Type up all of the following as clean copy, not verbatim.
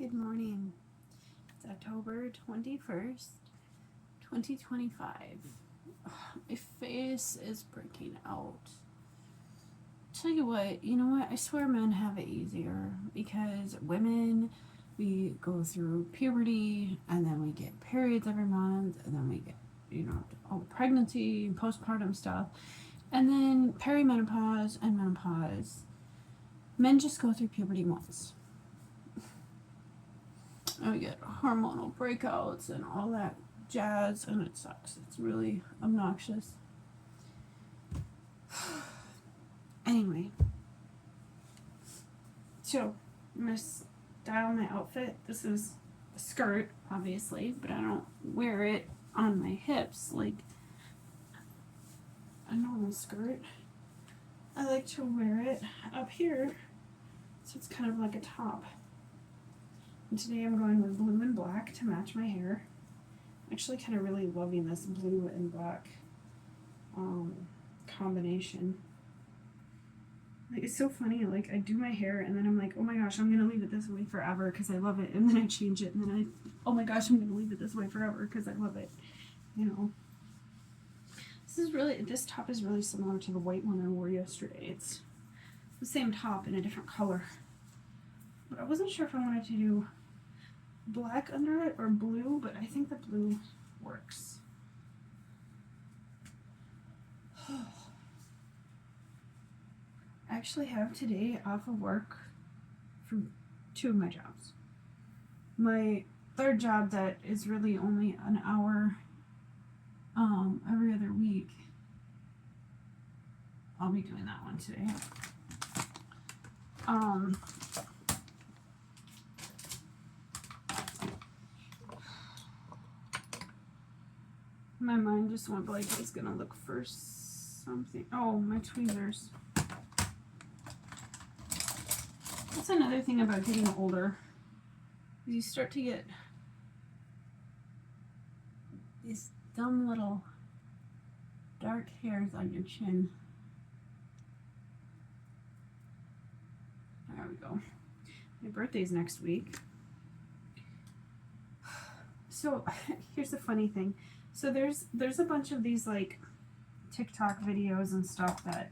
Good morning. It's October 21st, 2025. My face is breaking out. Tell you what, I swear men have it easier because women, we go through puberty and then we get periods every month and then we get, all the pregnancy and postpartum stuff. And then perimenopause and menopause. Men just go through puberty once. And we get hormonal breakouts and all that jazz, and it sucks. It's really obnoxious. Anyway, so I'm going to style my outfit. This is a skirt, obviously, but I don't wear it on my hips like a normal skirt. I like to wear it up here, so it's kind of like a top. And today I'm going with blue and black to match my hair. I'm actually kind of really loving this blue and black combination. Like, it's so funny, like, I do my hair and then I'm like, oh my gosh, I'm going to leave it this way forever because I love it. And then I change it and then oh my gosh, I'm going to leave it this way forever because I love it. This top is really similar to the white one I wore yesterday. It's the same top in a different color. But I wasn't sure if I wanted to do black under it or blue, but I think the blue works. I actually have today off of work from 2 of my jobs. My third job that is really only an hour every other week. I'll be doing that one today. My mind just went blank. I was gonna look for something. Oh, my tweezers. That's another thing about getting older. You start to get these dumb little dark hairs on your chin. There we go. My birthday's next week. So here's the funny thing. So there's a bunch of these like TikTok videos and stuff that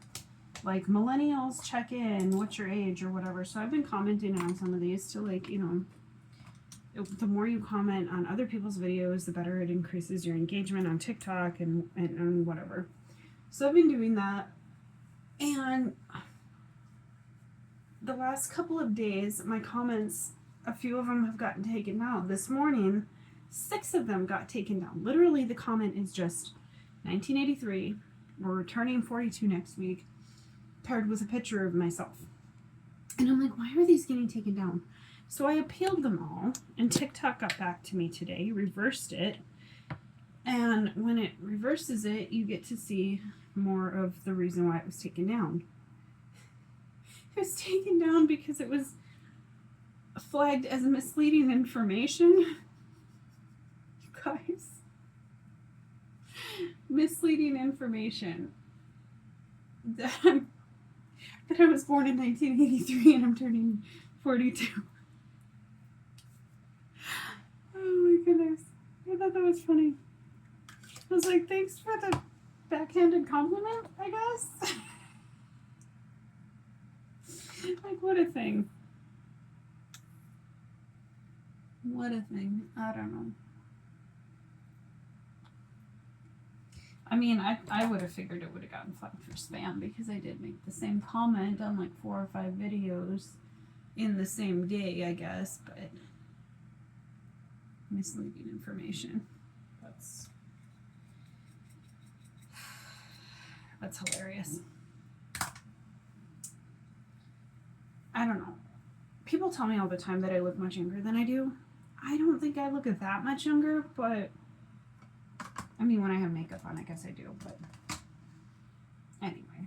like millennials check in, what's your age or whatever. So I've been commenting on some of these to like, the more you comment on other people's videos, the better it increases your engagement on TikTok and whatever. So I've been doing that. And the last couple of days, my comments, a few of them have gotten taken down. This morning, 6 of them got taken down. Literally, the comment is just 1983. We're turning 42 next week, paired with a picture of myself. And I'm like, why are these getting taken down? So I appealed them all, and TikTok got back to me today, reversed it. And when it reverses it, you get to see more of the reason why it was taken down. It was taken down because it was flagged as misleading information. Guys, misleading information that I was born in 1983 and I'm turning 42. Oh my goodness, I thought that was funny. I was like, thanks for the backhanded compliment, I guess. Like, what a thing. What a thing. I don't know. I mean, I would have figured it would have gotten flagged for spam because I did make the same comment on like 4 or 5 videos in the same day, I guess, but misleading information. That's hilarious. I don't know. People tell me all the time that I look much younger than I do. I don't think I look that much younger, but I mean, when I have makeup on, I guess I do, but anyway.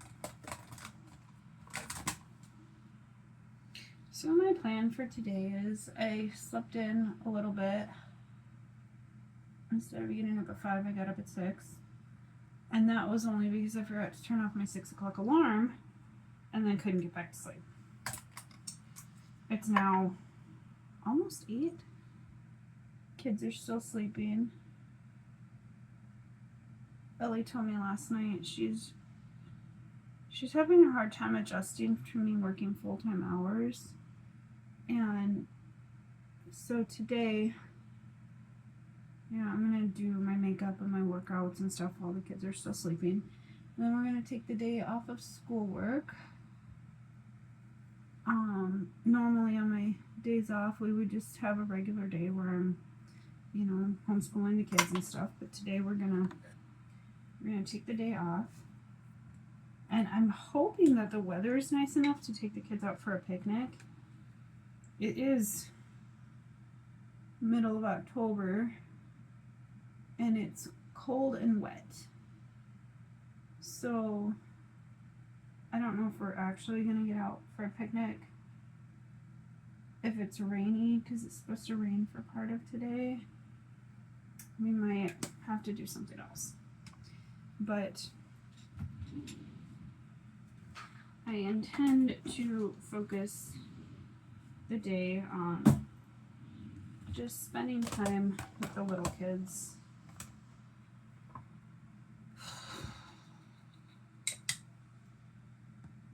So my plan for today is I slept in a little bit. Instead of getting up at 5, I got up at 6. And that was only because I forgot to turn off my 6 o'clock alarm and then couldn't get back to sleep. It's now almost 8. Kids are still sleeping. Ellie told me last night she's having a hard time adjusting to me working full-time hours. And so today, I'm going to do my makeup and my workouts and stuff while the kids are still sleeping. And then we're going to take the day off of schoolwork. Normally on my days off, we would just have a regular day where I'm, homeschooling the kids and stuff. But today we're gonna take the day off. And I'm hoping that the weather is nice enough to take the kids out for a picnic. It is middle of October, and it's cold and wet. So I don't know if we're actually going to get out for a picnic. If it's rainy, because it's supposed to rain for part of today, we might have to do something else. But I intend to focus the day on just spending time with the little kids.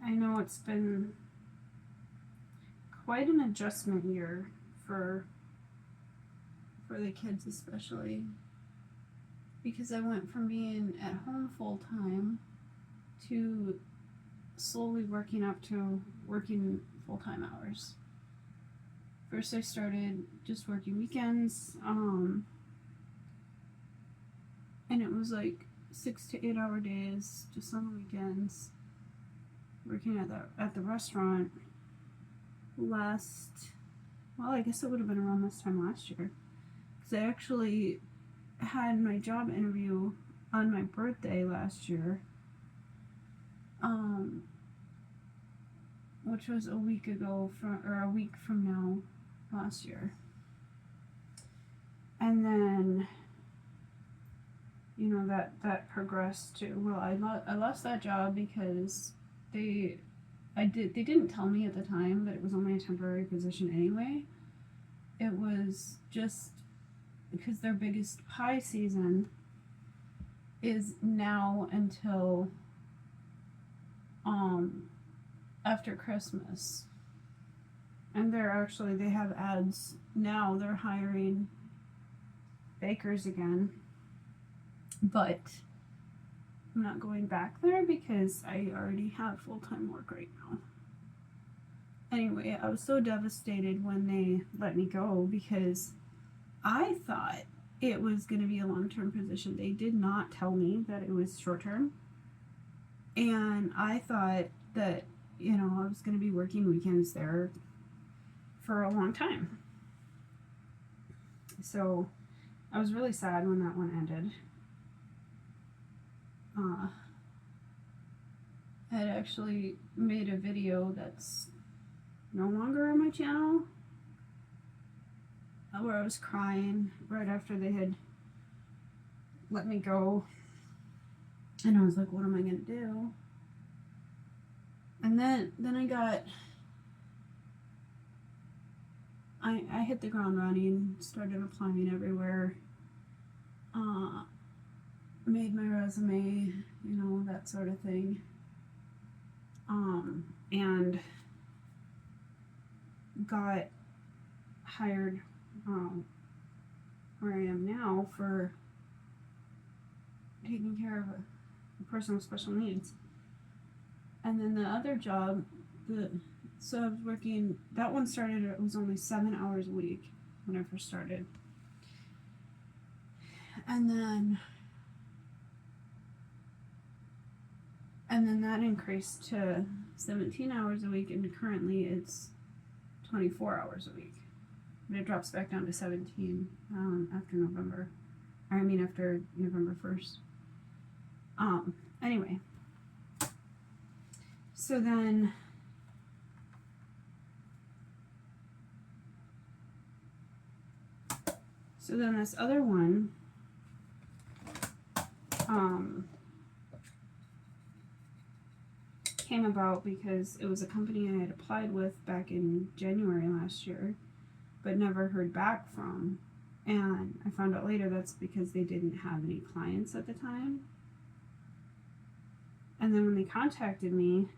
I know it's been quite an adjustment year for the kids, especially because I went from being at home full time to slowly working up to working full-time hours. First I started just working weekends, and it was like 6 to 8 hour days just on the weekends, working at the restaurant I guess it would have been around this time last year, because I actually had my job interview on my birthday last year, which was a week from now last year. And then that progressed to, I lost that job because they didn't tell me at the time that it was only a temporary position anyway. It was just because their biggest pie season is now until after Christmas. And they have ads now. They're hiring bakers again. But I'm not going back there because I already have full-time work right now. Anyway, I was so devastated when they let me go because I thought it was going to be a long-term position. They did not tell me that it was short-term. And I thought that, I was going to be working weekends there for a long time. So I was really sad when that one ended. I had actually made a video that's no longer on my channel, where I was crying right after they had let me go. And I was like, what am I going to do? And then I hit the ground running, started applying everywhere, made my resume, that sort of thing, and got hired where I am now for taking care of a person with special needs. And then the other job, so I was working, that one started, it was only 7 hours a week when I first started. And then that increased to 17 hours a week, and currently it's 24 hours a week. But it drops back down to 17 after November 1st. Anyway. So then this other one, came about because it was a company I had applied with back in January last year, but never heard back from. And I found out later that's because they didn't have any clients at the time. And then when they contacted me,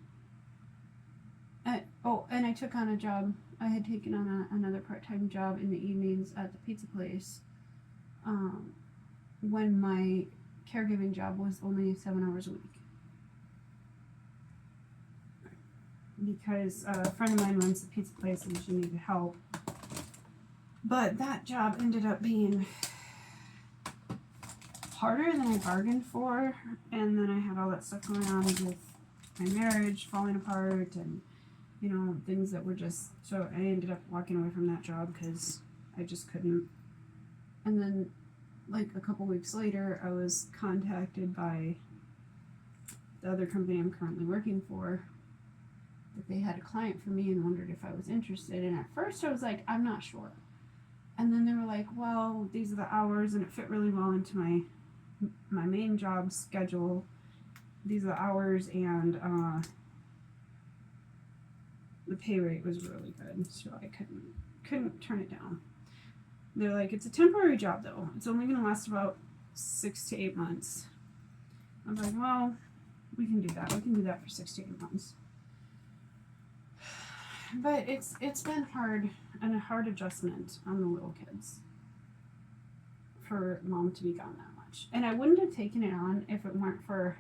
and I took on a job. I had taken on another part-time job in the evenings at the pizza place when my caregiving job was only 7 hours a week. Because a friend of mine runs the pizza place and she needed help. But that job ended up being harder than I bargained for, and then I had all that stuff going on with my marriage falling apart and, you know, things that were just, so I ended up walking away from that job because I just couldn't. And then, like, a couple weeks later, I was contacted by the other company I'm currently working for, that they had a client for me and wondered if I was interested. And at first I was like, I'm not sure. And then they were like, well, these are the hours, and it fit really well into my main job schedule. These are the hours, and the pay rate was really good, so I couldn't turn it down. They're like, it's a temporary job though. It's only going to last about 6 to 8 months. I'm like, well, we can do that. We can do that for 6 to 8 months. But it's been hard, and a hard adjustment on the little kids for mom to be gone that much. And I wouldn't have taken it on if it weren't for,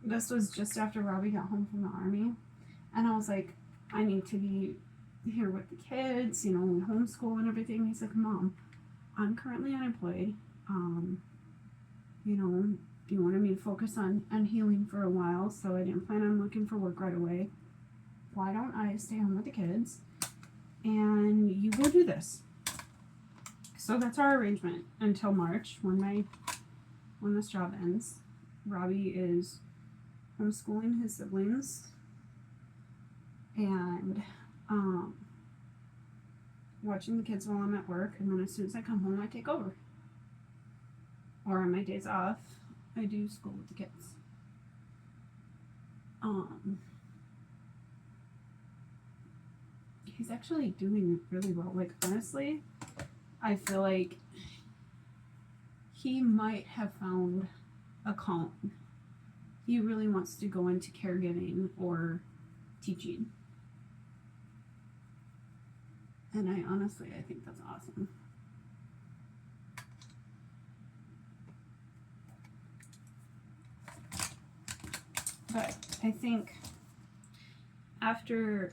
this was just after Robbie got home from the Army, and I was like, I need to be here with the kids, you know, homeschool and everything. He's like, Mom, I'm currently unemployed. You know, do you want me to focus on healing for a while? So I didn't plan on looking for work right away. Why don't I stay home with the kids and you go do this? So that's our arrangement until March when this job ends. Robbie is homeschooling his siblings and watching the kids while I'm at work, and then as soon as I come home I take over. Or on my days off I do school with the kids. He's actually doing really well. Like, honestly, I feel like he might have found a calling. He really wants to go into caregiving or teaching. And I think that's awesome. But I think after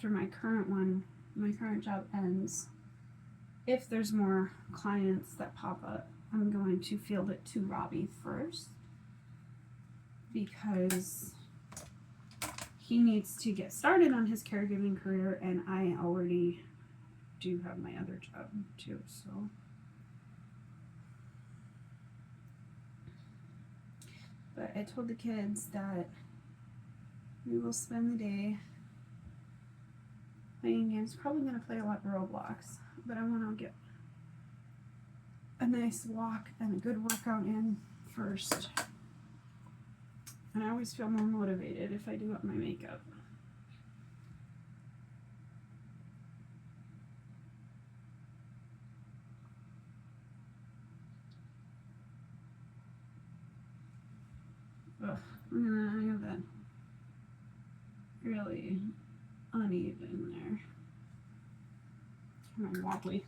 my current job ends, if there's more clients that pop up, I'm going to field it to Robbie first, because he needs to get started on his caregiving career, and I already do have my other job too, so. But I told the kids that we will spend the day playing games. Probably going to play a lot of Roblox, but I want to get a nice walk and a good workout in first. And I always feel more motivated if I do up my makeup. Ugh, I have that really uneven there. Kind of wobbly.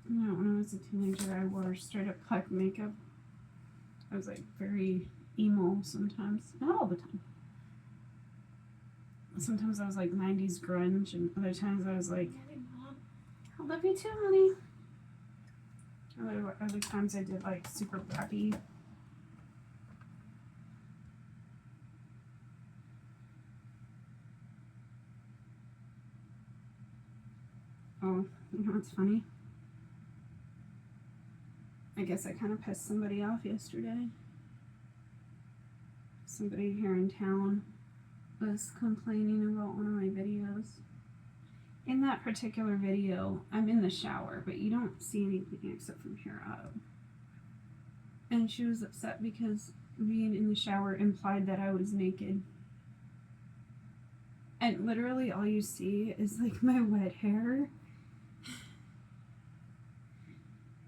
You know, when I was a teenager, I wore straight up black makeup. I was like very emo sometimes. Not all the time. Sometimes I was like 90s grunge, and other times I was like, I love you too, honey. Other times I did like super preppy. Oh, you know what's funny? I guess I kind of pissed somebody off yesterday. Somebody here in town was complaining about one of my videos. In that particular video, I'm in the shower, but you don't see anything except from here up. And she was upset because being in the shower implied that I was naked. And literally all you see is like my wet hair.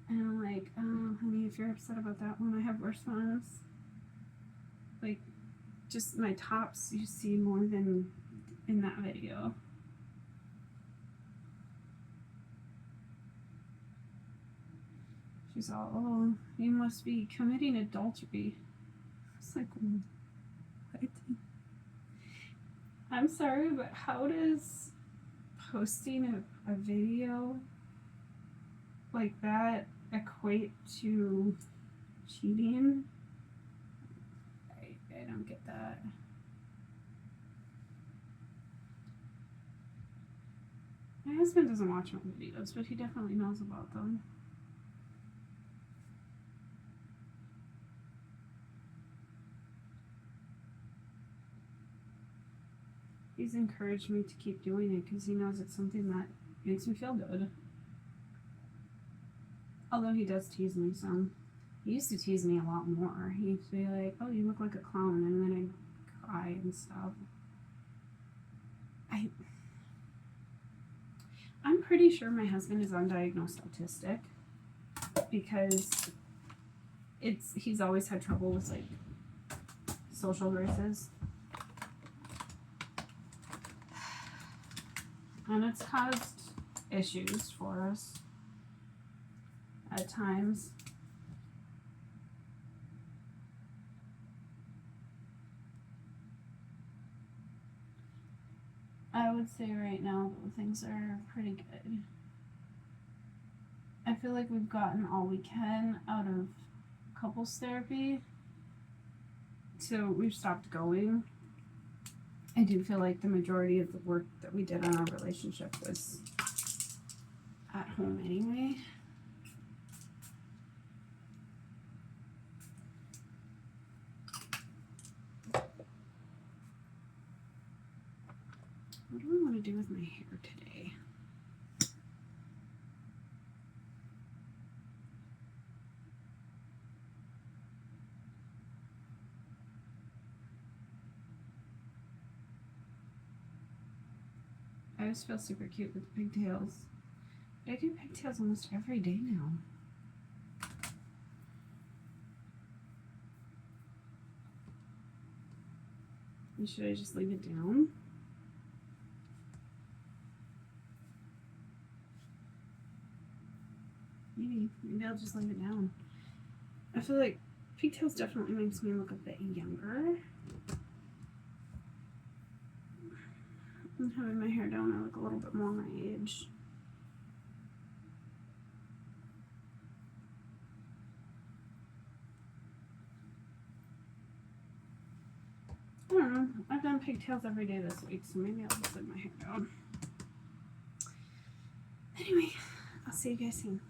And I'm like, oh, honey, if you're upset about that one, I have worse ones. Like, just my tops you see more than in that video. She's all, oh, you must be committing adultery. I was like, what? I'm sorry, but how does posting a video like that equate to cheating? I don't get that. My husband doesn't watch my videos, but he definitely knows about them. He's encouraged me to keep doing it because he knows it's something that makes me feel good. Although he does tease me some. He used to tease me a lot more. He used to be like, oh, you look like a clown, and then I'd cry and stuff. I'm pretty sure my husband is undiagnosed autistic because he's always had trouble with like social graces. And it's caused issues for us at times. I would say right now things are pretty good. I feel like we've gotten all we can out of couples therapy, so we've stopped going. I do feel like the majority of the work that we did on our relationship was at home anyway. What do I want to do with my hair today? I always feel super cute with pigtails. But I do pigtails almost every day now. And should I just leave it down? Maybe I'll just leave it down. I feel like pigtails definitely makes me look a bit younger. And having my hair down, I look a little bit more my age. I don't know. I've done pigtails every day this week, so maybe I'll just let my hair down. Anyway, I'll see you guys soon.